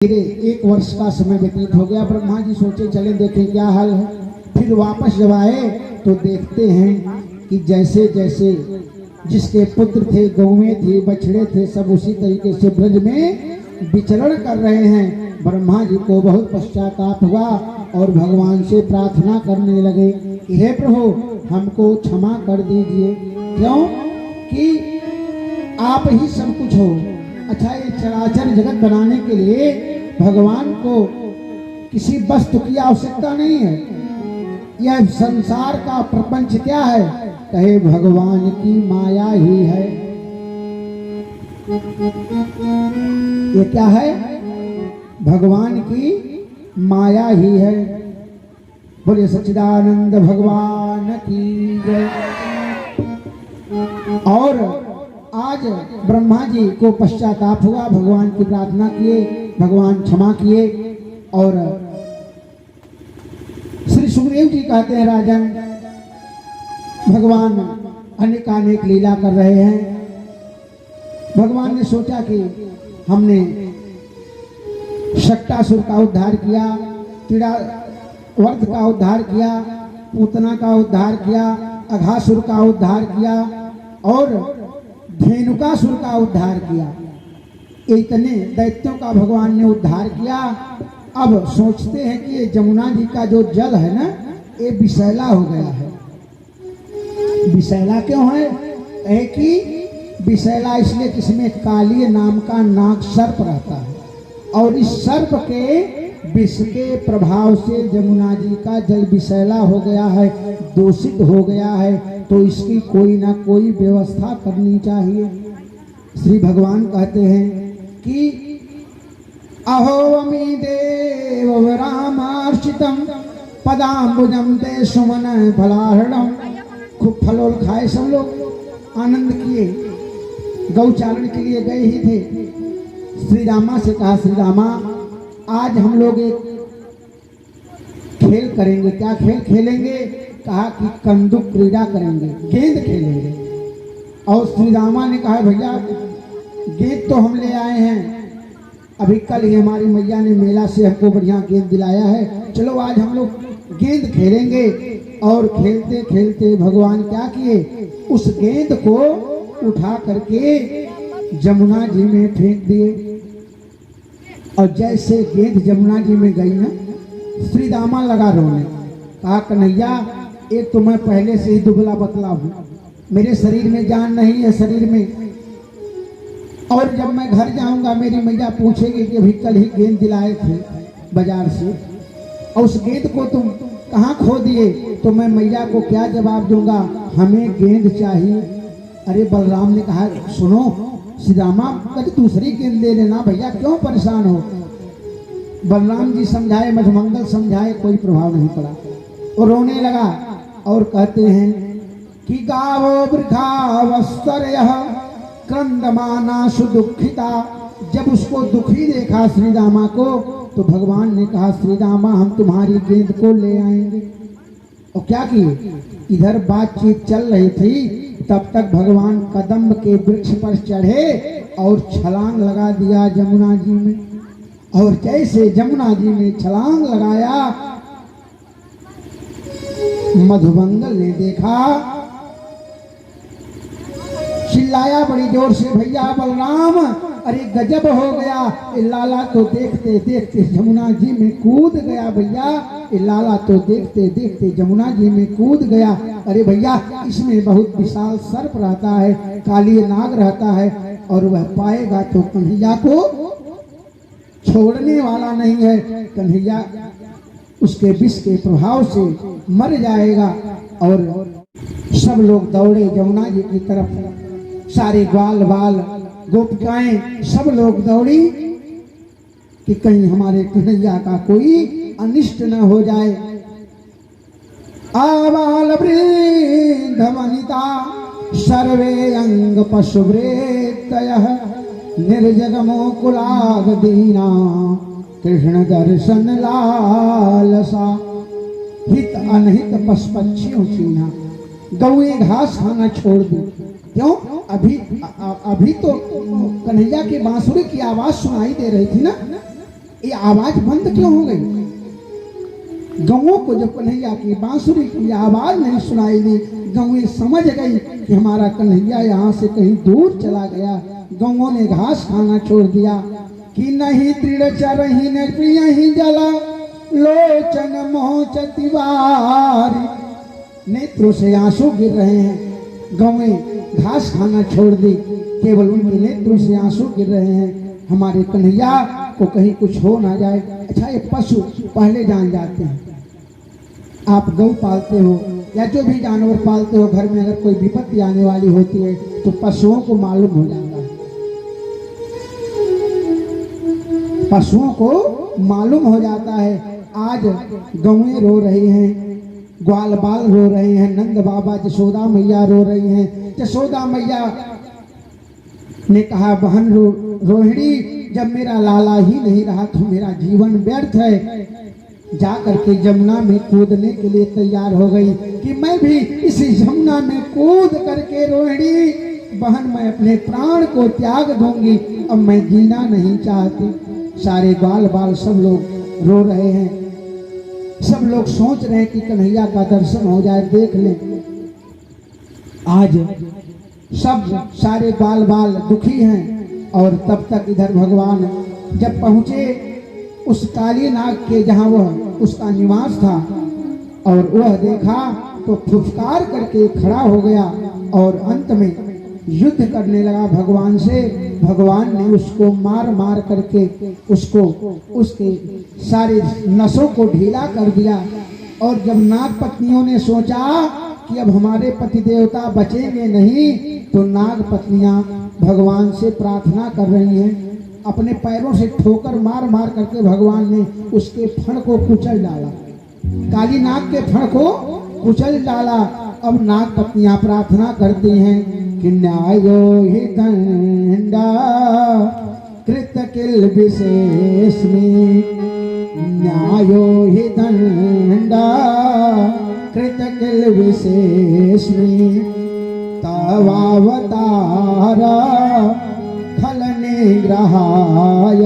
धीरे 1 वर्ष का समय व्यतीत हो गया। ब्रह्मा जी सोचे चले देखें क्या हाल है। फिर वापस जब आए तो देखते हैं कि जैसे जैसे जिसके पुत्र थे, गौवें थी, बछड़े थे, सब उसी तरीके से ब्रज में विचरण कर रहे हैं। ब्रह्मा जी को बहुत पश्चाताप हुआ और भगवान से प्रार्थना करने लगे कि हे प्रभु, हमको क्षमा कर दीजिए। क्यों कि आप ही सब कुछ हो। अच्छा, ये चराचर जगत बनाने के लिए भगवान को किसी वस्तु की आवश्यकता नहीं है। यह संसार का प्रपंच क्या है? कहे भगवान की माया ही है। ये क्या है? भगवान की माया ही है। बोले सच्चिदानंद भगवान की जय। और आज ब्रह्मा जी को पश्चाताप हुआ, भगवान की प्रार्थना किए, भगवान क्षमा किए। और श्री सुखदेव जी कहते हैं, राजन, भगवान अनेकानेक लीला कर रहे हैं। भगवान ने सोचा कि हमने शक्टासुर का उद्धार किया, तिड़ावर्त का उद्धार किया, पूतना का उद्धार किया, अघासुर का उद्धार किया और धेनुकासुर का उद्धार किया। इतने दैत्यों का भगवान ने उद्धार किया। अब सोचते हैं कि ये जमुना जी का जो जल है ना, ये विषैला हो गया है। विषैला क्यों है? कि विषैला इसलिए कि इसमें काली नाम का नाग सर्प रहता है और इस सर्प के विष के प्रभाव से जमुना जी का जल विषैला हो गया है, दूषित हो गया है। तो इसकी कोई ना कोई व्यवस्था करनी चाहिए। श्री भगवान कहते हैं कि अहो अमी देव रामार्चितम पदाम्बुजम ते सुमन फलाहरणम। खूब फलोल खाए, सब लोग आनंद किए, गौचारण के लिए गए ही थे। श्री रामा से कहा, श्री रामा, आज हम लोग एक खेल करेंगे। क्या खेल खेलेंगे? कहा कि कंदुक क्रीड़ा करेंगे, गेंद खेलेंगे। और श्री रामा ने कहा, भैया गेंद तो हम ले आए हैं, अभी कल ही हमारी मैया ने मेला से हमको बढ़िया गेंद दिलाया है, चलो आज हम लोग गेंद खेलेंगे। और खेलते खेलते भगवान क्या किए, उस गेंद को उठा करके जमुना जी में फेंक दिए। और जैसे गेंद जमुना जी में गई ना, श्री रामा लगा रोने। कहा, कन्हैया, एक तो मैं पहले से ही दुबला पतला हूँ, मेरे शरीर में जान नहीं है शरीर में, और जब मैं घर जाऊंगा मेरी मैया पूछेगी कि अभी कल ही गेंद दिलाए थे बाजार से, और उस गेंद को तुम कहाँ खो दिए, तो मैं मैया को क्या जवाब दूंगा? हमें गेंद चाहिए। अरे बलराम ने कहा, सुनो श्री रामा, कल दूसरी गेंद ले लेना भैया, क्यों परेशान हो? बलराम जी समझाए, मधुमंगल समझाए, कोई प्रभाव नहीं पड़ा। और रोने लगा और कहते हैं कि गावो वृथावस्तरयः क्रंदमाना सुदुखिता। जब उसको दुखी देखा श्री रामा को, तो भगवान ने कहा, श्री रामा, हम तुम्हारी गेंद को ले आएंगे। और क्या किए? इधर बातचीत चल रही थी, तब तक भगवान कदम्ब के वृक्ष पर चढ़े और छलांग लगा दिया जमुना जी में। और जैसे जमुना जी में छलांग लगाया, मधुमंगल ने देखा, चिल्लाया बड़ी जोर से, भैया बलराम, अरे गजब हो गया। लाला तो देखते देखते जमुना जी में कूद गया। भैया लाला तो देखते देखते जमुना जी में कूद गया। अरे भैया, इसमें बहुत विशाल सर्प रहता है, काली नाग रहता है, और वह पाएगा तो कन्हैया को छोड़ने वाला नहीं है। कन्हैया उसके विष के प्रभाव से मर जाएगा। और सब लोग दौड़े जमुना जी की तरफ, सारे ग्वाल बाल गोपिकाएं सब लोग दौड़ी कि कहीं हमारे कन्हैया का कोई अनिष्ट न हो जाए। आबाल वृद्ध वनिता सर्वे अंग पशुवृत्तयः निर्जगमो कुलाग दीना कृष्ण दर्शन लालसा। हित अनहित पशु पक्षियों चीना, गौए घास खाना छोड़ दी। क्यों? अभी तो कन्हैया की बांसुरी की आवाज सुनाई दे रही थी ना, ये आवाज बंद क्यों हो गई? गौओं को जब कन्हैया की बांसुरी की आवाज नहीं सुनाई दी, गौएं समझ गई कि हमारा कन्हैया यहाँ से कहीं दूर चला गया। गौओं ने घास खाना छोड़ दिया कि नहीं दृढ़ चरही न प्रियहि जला लोचन मोच तिवारी। नेत्रों से आंसू गिर रहे हैं। गौएं घास खाना छोड़ दी, केवल उनके नेत्रों से आंसू गिर रहे हैं। हमारे कन्हैया को कहीं कुछ हो ना जाए। अच्छा, ये पशु पहले जान जाते हैं। आप गौ पालते हो या जो भी जानवर पालते हो, घर में अगर कोई विपत्ति आने वाली होती है तो पशुओं को मालूम हो जाता है। पशुओं को मालूम हो जाता है। आज गौएं रो रही हैं, ग्वाल बाल रो रहे हैं, नंद बाबा जसोदा मैया रो रही हैं। जसोदा मैया ने कहा, बहन रोहिणी, जब मेरा लाला ही नहीं रहा तो मेरा जीवन व्यर्थ है। जा करके जमुना में कूदने के लिए तैयार हो गई कि मैं भी इस जमुना में कूद करके रोहिणी बहन मैं अपने प्राण को त्याग दूंगी, अब मैं जीना नहीं चाहती। सारे ग्वाल बाल सब लोग रो रहे हैं। सब लोग सोच रहे हैं कि कन्हैया का दर्शन हो जाए, देख लें। आज सब सारे ग्वाल बाल दुखी हैं। और तब तक इधर भगवान जब पहुंचे उस काली नाग के जहां वह उसका निवास था और वह देखा तो फुफकार करके खड़ा हो गया और अंत में युद्ध करने लगा भगवान से। भगवान ने उसको मार मार करके उसको उसके सारे नसों को ढीला कर दिया। और जब नाग पत्नियों ने सोचा कि अब हमारे पति देवता बचेंगे नहीं, तो नाग पत्नियां भगवान से प्रार्थना कर रही हैं। अपने पैरों से ठोकर मार मार करके भगवान ने उसके फण को कुचल डाला, काली नाग के फण को कुचल डाला। अब नाग पत्नियां प्रार्थना करती हैं कि न्यायो हि दंडा कृत किल विशेषमी, न्यायो हि दंडा कृत किल विशेषमी, तवावतारा खल निग्रहाय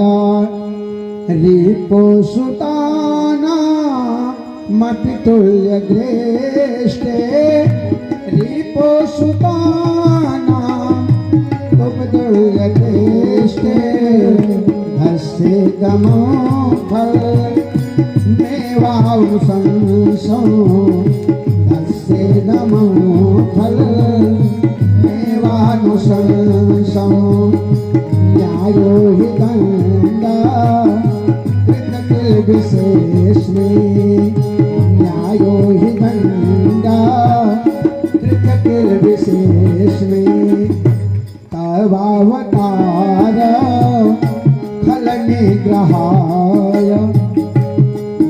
रिपो सुताना मपितुल्य ग्रेष्टे, रिपो सुताना उपतुल्य ग्रेष्टे, धस्से दमो फल मेवाउ संसो, धस्से दमो फल मेवानु संसो, न्यायो हि दंडा कृत किल विशेषमी, न्यायो हि दंडा कृत किल विशेषमी, तवावतार खल निग्रहाय।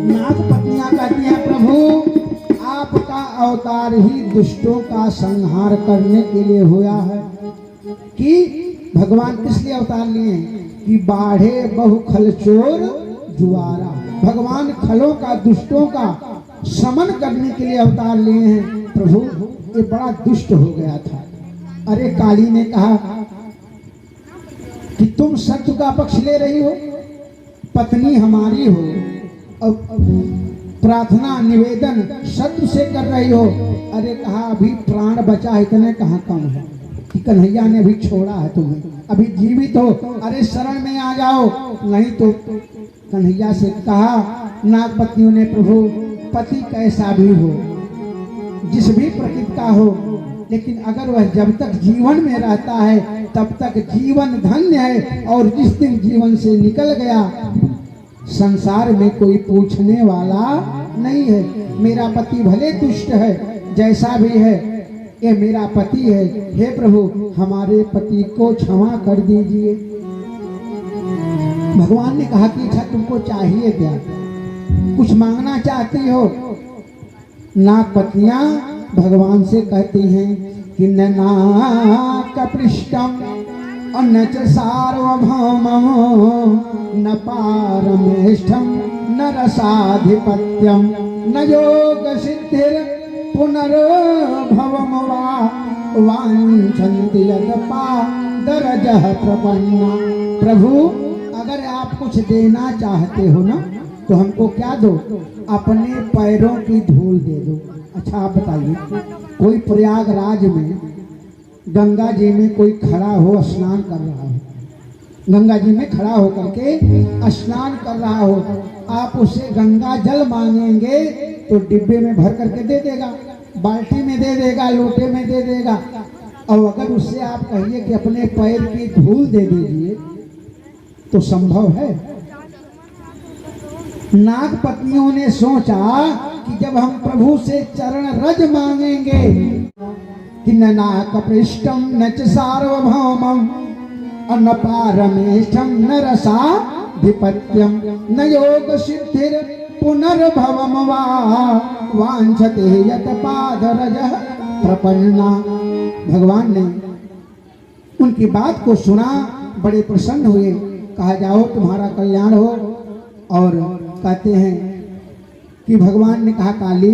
नाग पत्नियां कहती हैं, प्रभु आपका अवतार ही दुष्टों का संहार करने के लिए हुआ है। कि भगवान किस लिए अवतार लिए? कि बाढ़े बहु खल चोर जुआरा, भगवान खलों का दुष्टों का समन करने के लिए अवतार लिए हैं। प्रभु ये बड़ा दुष्ट हो गया था। अरे काली ने कहा कि तुम सत्य का पक्ष ले रही हो, पत्नी हमारी हो, अब प्रार्थना निवेदन सत्य से कर रही हो। अरे कहा अभी प्राण बचा, इतने कहाँ कम है कि कन्हैया ने अभी छोड़ा है तुम्हें, अभी जीवित हो, अरे शरण में आ जाओ। नहीं तो कन्हैया से कहा नाग पत्नियों ने, प्रभु पति कैसा भी हो, जिस भी प्रकृति का हो, लेकिन अगर वह जब तक जीवन में रहता है तब तक जीवन धन्य है, और जिस दिन जीवन से निकल गया संसार में कोई पूछने वाला नहीं है। मेरा पति भले दुष्ट है, जैसा भी है, ये मेरा पति है। हे प्रभु हमारे पति को क्षमा कर दीजिए। भगवान ने कहा कि अच्छा तुमको चाहिए क्या, कुछ मांगना चाहती हो? नाग पत्नियां भगवान से कहती हैं कि न नाक पृष्ठम न च सार्वभौमं न पारमेष्ठम न रसाधिपत्यम न योग सिद्धिर पुनर्भवम वा वांछन्ति यदपा दरजः प्रपन्ना। प्रभु अगर आप कुछ देना चाहते हो ना तो हमको क्या दो, अपने पैरों की धूल दे दो। अच्छा आप बताइए, कोई प्रयागराज में गंगा जी में कोई खड़ा हो स्नान कर रहा हो, गंगा जी में खड़ा होकर के स्नान कर रहा हो, आप उससे गंगा जल मांगेंगे तो डिब्बे में भर करके दे देगा, बाल्टी में दे देगा, लोटे में दे देगा। और अगर उससे आप कहिए कि अपने पैर की धूल दे दीजिए तो संभव है? नागपत्नियों ने सोचा कि जब हम प्रभु से चरण रज मांगेंगे कि न नाकपृष्ठम न च सार्वभौमम न पारमेष्ठम न रसाधिपत्यम न योग सिद्धिर पुनर्भवम वा वांछते यत पादरजः प्रपन्ना। भगवान ने उनकी बात को सुना, बड़े प्रसन्न हुए, कहा जाओ तुम्हारा कल्याण हो। और कहते हैं कि भगवान ने कहा काली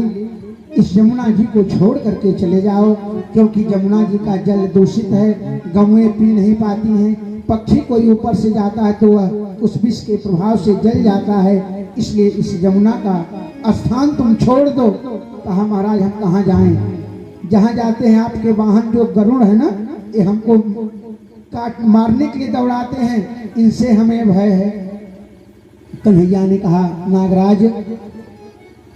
इस यमुना जी को छोड़ करके चले जाओ, क्योंकि यमुना जी का जल दूषित है, गौएं पी नहीं पाती हैं, पक्षी कोई ऊपर से जाता है तो वह उस विष के प्रभाव से जल जाता है, इसलिए इस यमुना का स्थान तुम छोड़ दो। कहा महाराज हम कहाँ जाएं? जहाँ जाते हैं आपके वाहन जो गरुड़ है ना, ये हमको काट मारने के लिए दौड़ाते हैं, इनसे हमें भय है। कन्हैया ने कहा नागराज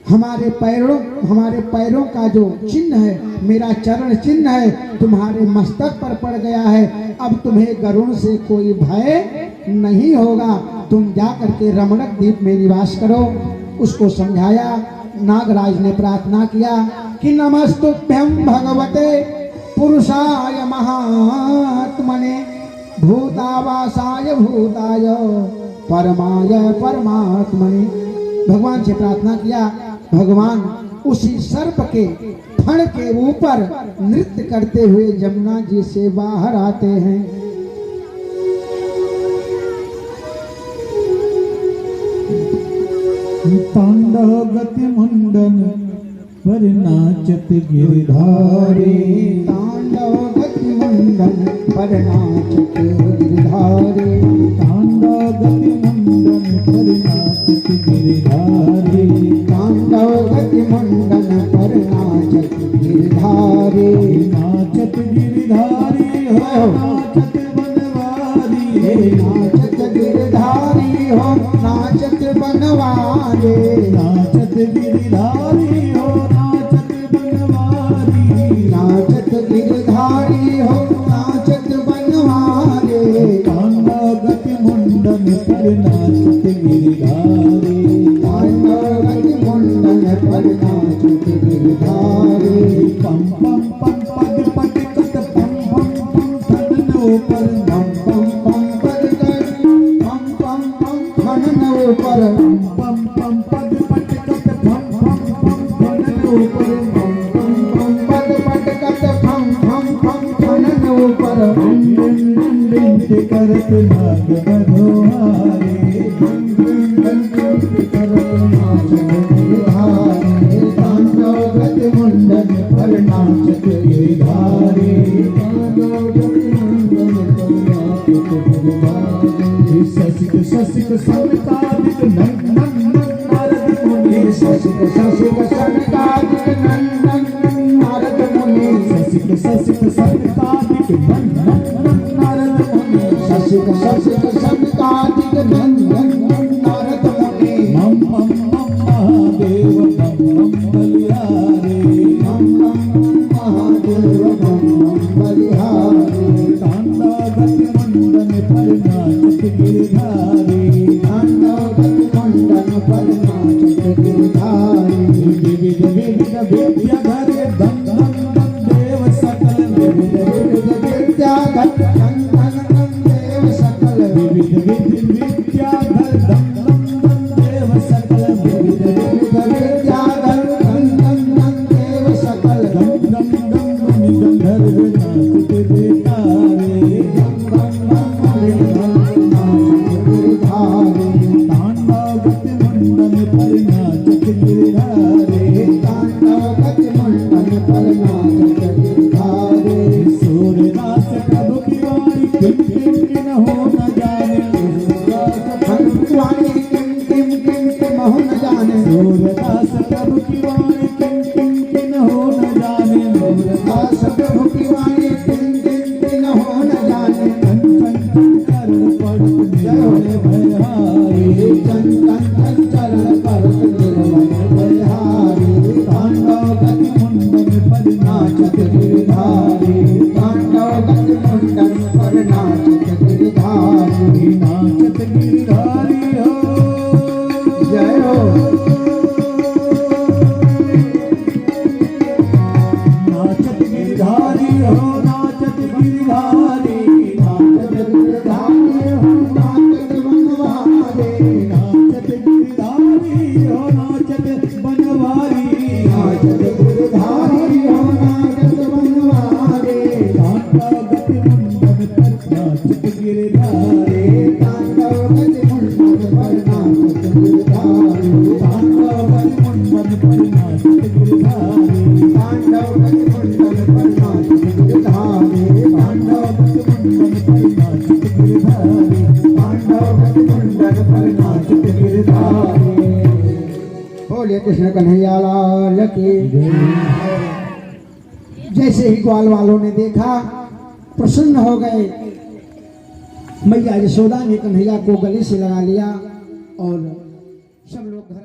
हमारे पैरों का जो चिन्ह है, मेरा चरण चिन्ह है, तुम्हारे मस्तक पर पड़ गया है, अब तुम्हें गरुड़ से कोई भय नहीं होगा, तुम जा करके रमणक द्वीप में निवास करो। उसको समझाया। नागराज ने प्रार्थना किया कि नमस्तुभ्यं भगवते पुरुषाय महात्मने भूतावासाय भूताय परमाय परमात्मने। भगवान से प्रार्थना किया। भगवान उसी सर्प के फण के ऊपर नृत्य करते हुए यमुना जी से बाहर आते हैं। तांडव गति मुंडन पर नाचत गिरधारी, तांडव गति मुंडन पर नाचत गिरधारी, तांडव गति मुंडन पर नाचत गिरधारी, तांडव गति मुंडन पर नाचत गिरधारी, नाचत गिरधारी हो नाचत बनवारी, नाचत गिरधारी हो नाचत बनवारी, नाचत गिरधारी हो नाचत बनवारी, नाचत गिरधारी हो नाचत बनवारी, तांडव गति मुंडन पर नाचत गिरधारी, तांडव गति मुंडन पर नाचत गिरधारी। पम पम पम पद पट कट पम पम पम खड़न ऊपर पम पम पम पद कर पम पम पम खड़न ऊपर, पम पम पद पट कट पम पम पम खड़न ऊपर, पम पम पम पद पट कट पम पम पम खड़न ऊपर, बिंद करत नाग बधोहारे, तांडव गति मुंडन पर नाचत गिरधारी, ससिक ससिक सनकादिक नंदन नारद मुनि, ससिक ससिक सनकादिक नंदन नारद मुनि, ससिक ससिक सनकादिक नंदन नारद मुनि, ससिक ससिक सनकादिक नंदन नारद मुनि, मम मम मम महादेव मम मम बलिहारे, मम मम महादेव मम मम बलिहारी, तांडव गति मुंडन पर नाचत गिरधारी, तांडव गति मुंडन पर नाचत गिरधारी, विविध विविध विद्या धरे दम दम दम देव सकल, विविध विविध विद्या धर धन धन धन देव सकल, विविध विविध विद्या धर दम दम दम देव सकल, विविध विविध विद्या धर धन धन धन देव सकल, दम दम दम मुनि गंधर्व नाचत बेतारे, तांडव गति मुंडन पर नाचत गिरधारे, सूरदास प्रभु की वाणी किन किन किन हो न जाने, कहो न जाने सूरदास प्रभु की वाणी किन किन किन हो न जाने सूरदास प्रभु की वाणी किन किन किन हो न जाने कंचन चरण पड़त निर्मल भयहारी चंचल चरण परत निर्मल बलिहारी तांडव गति मुंडन पर नाचत गिरधारी तांडव गति मुंडन पर नाचत गिरधारी नाचत गिरधारी हो जय हो नाचत गिरधारी हो नाचत गिरधारी नाचत गिरधारी हो नाचत बनवारी नाचत गिरधारी हो नाचत बनवारी नाचत गिरधारी हो नाचत बनवारी तांडव गति मुंडन पर नाचत गिरधारी तांडव गति मुंडन पर नाचत गिरधारी तांडव गति मुंडन पर नाचत गिरधारी तांडव गति मुंडन पर नाचत गिरधारी तांडव गति मुंडन पर नाचत गिरधारी तांडव गति मुंडन पर नाचत गिरधारी। बोले कृष्ण कन्हैया लाल की। जैसे ही ग्वाल वालों ने देखा प्रसन्न हो गए। मैया यशोदा ने कन्हैया को गले से लगा लिया और सब लोग घर